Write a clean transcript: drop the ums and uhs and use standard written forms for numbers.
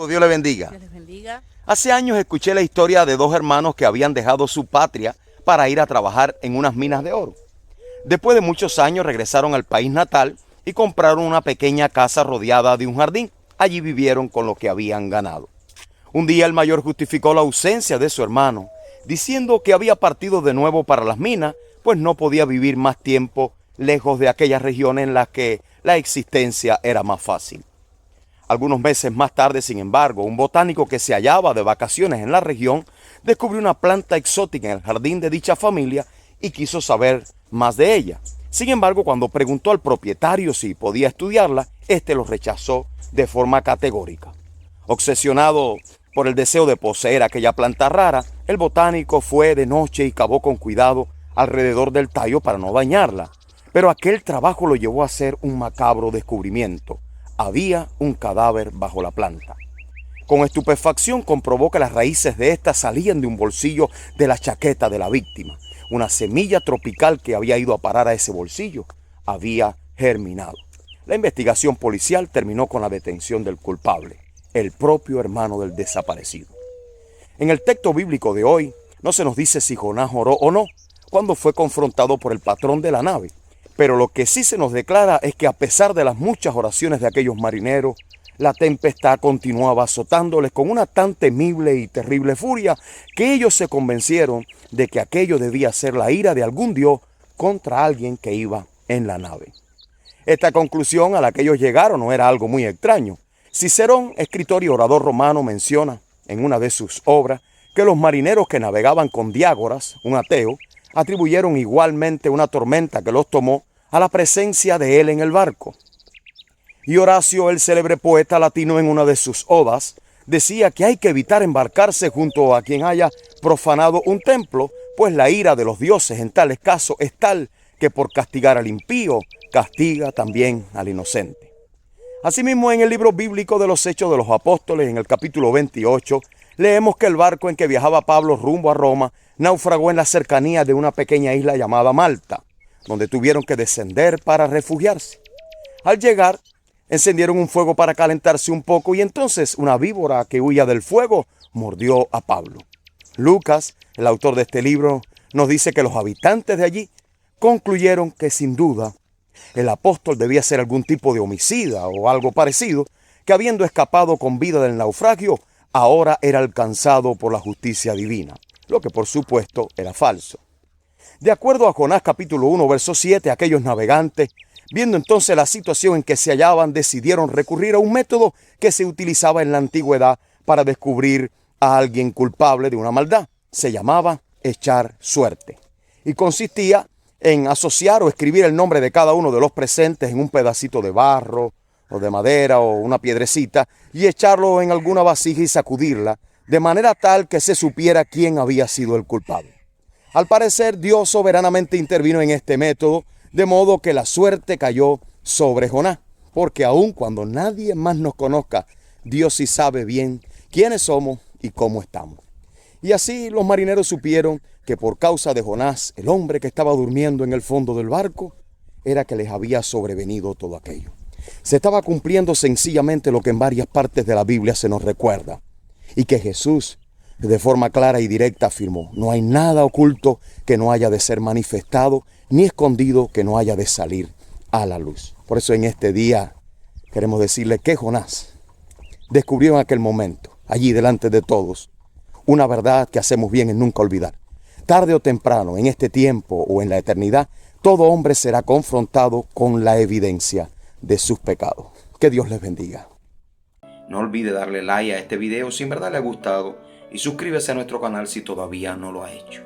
Dios le bendiga. Dios les bendiga. Hace años escuché la historia de dos hermanos que habían dejado su patria para ir a trabajar en unas minas de oro. Después de muchos años regresaron al país natal y compraron una pequeña casa rodeada de un jardín. Allí vivieron con lo que habían ganado. Un día el mayor justificó la ausencia de su hermano, diciendo que había partido de nuevo para las minas, pues no podía vivir más tiempo lejos de aquellas regiones en las que la existencia era más fácil. Algunos meses más tarde, sin embargo, un botánico que se hallaba de vacaciones en la región descubrió una planta exótica en el jardín de dicha familia y quiso saber más de ella. Sin embargo, cuando preguntó al propietario si podía estudiarla, este lo rechazó de forma categórica. Obsesionado por el deseo de poseer aquella planta rara, el botánico fue de noche y cavó con cuidado alrededor del tallo para no dañarla. Pero aquel trabajo lo llevó a hacer un macabro descubrimiento. Había un cadáver bajo la planta. Con estupefacción comprobó que las raíces de ésta salían de un bolsillo de la chaqueta de la víctima. Una semilla tropical que había ido a parar a ese bolsillo había germinado. La investigación policial terminó con la detención del culpable, el propio hermano del desaparecido. En el texto bíblico de hoy no se nos dice si Jonás oró o no cuando fue confrontado por el patrón de la nave. Pero lo que sí se nos declara es que a pesar de las muchas oraciones de aquellos marineros, la tempestad continuaba azotándoles con una tan temible y terrible furia que ellos se convencieron de que aquello debía ser la ira de algún dios contra alguien que iba en la nave. Esta conclusión a la que ellos llegaron no era algo muy extraño. Cicerón, escritor y orador romano, menciona en una de sus obras que los marineros que navegaban con Diágoras, un ateo, atribuyeron igualmente una tormenta que los tomó a la presencia de él en el barco. Y Horacio, el célebre poeta latino, en una de sus odas, decía que hay que evitar embarcarse junto a quien haya profanado un templo, pues la ira de los dioses en tales casos es tal que por castigar al impío, castiga también al inocente. Asimismo, en el libro bíblico de los Hechos de los Apóstoles, en el capítulo 28, leemos que el barco en que viajaba Pablo rumbo a Roma naufragó en la cercanía de una pequeña isla llamada Malta, donde tuvieron que descender para refugiarse. Al llegar, encendieron un fuego para calentarse un poco y entonces una víbora que huía del fuego mordió a Pablo. Lucas, el autor de este libro, nos dice que los habitantes de allí concluyeron que sin duda el apóstol debía ser algún tipo de homicida o algo parecido, que habiendo escapado con vida del naufragio, ahora era alcanzado por la justicia divina, lo que por supuesto era falso. De acuerdo a Jonás capítulo 1, verso 7, aquellos navegantes, viendo entonces la situación en que se hallaban, decidieron recurrir a un método que se utilizaba en la antigüedad para descubrir a alguien culpable de una maldad. Se llamaba echar suerte. Y consistía en asociar o escribir el nombre de cada uno de los presentes en un pedacito de barro o de madera o una piedrecita y echarlo en alguna vasija y sacudirla, de manera tal que se supiera quién había sido el culpable. Al parecer, Dios soberanamente intervino en este método, de modo que la suerte cayó sobre Jonás, porque aun cuando nadie más nos conozca, Dios sí sabe bien quiénes somos y cómo estamos. Y así los marineros supieron que por causa de Jonás, el hombre que estaba durmiendo en el fondo del barco, era que les había sobrevenido todo aquello. Se estaba cumpliendo sencillamente lo que en varias partes de la Biblia se nos recuerda, y que Jesús, de forma clara y directa, afirmó: no hay nada oculto que no haya de ser manifestado, ni escondido que no haya de salir a la luz. Por eso en este día queremos decirle que Jonás descubrió en aquel momento, allí delante de todos, una verdad que hacemos bien en nunca olvidar. Tarde o temprano, en este tiempo o en la eternidad, todo hombre será confrontado con la evidencia de sus pecados. Que Dios les bendiga. No olvide darle like a este video si en verdad le ha gustado y suscríbase a nuestro canal si todavía no lo ha hecho.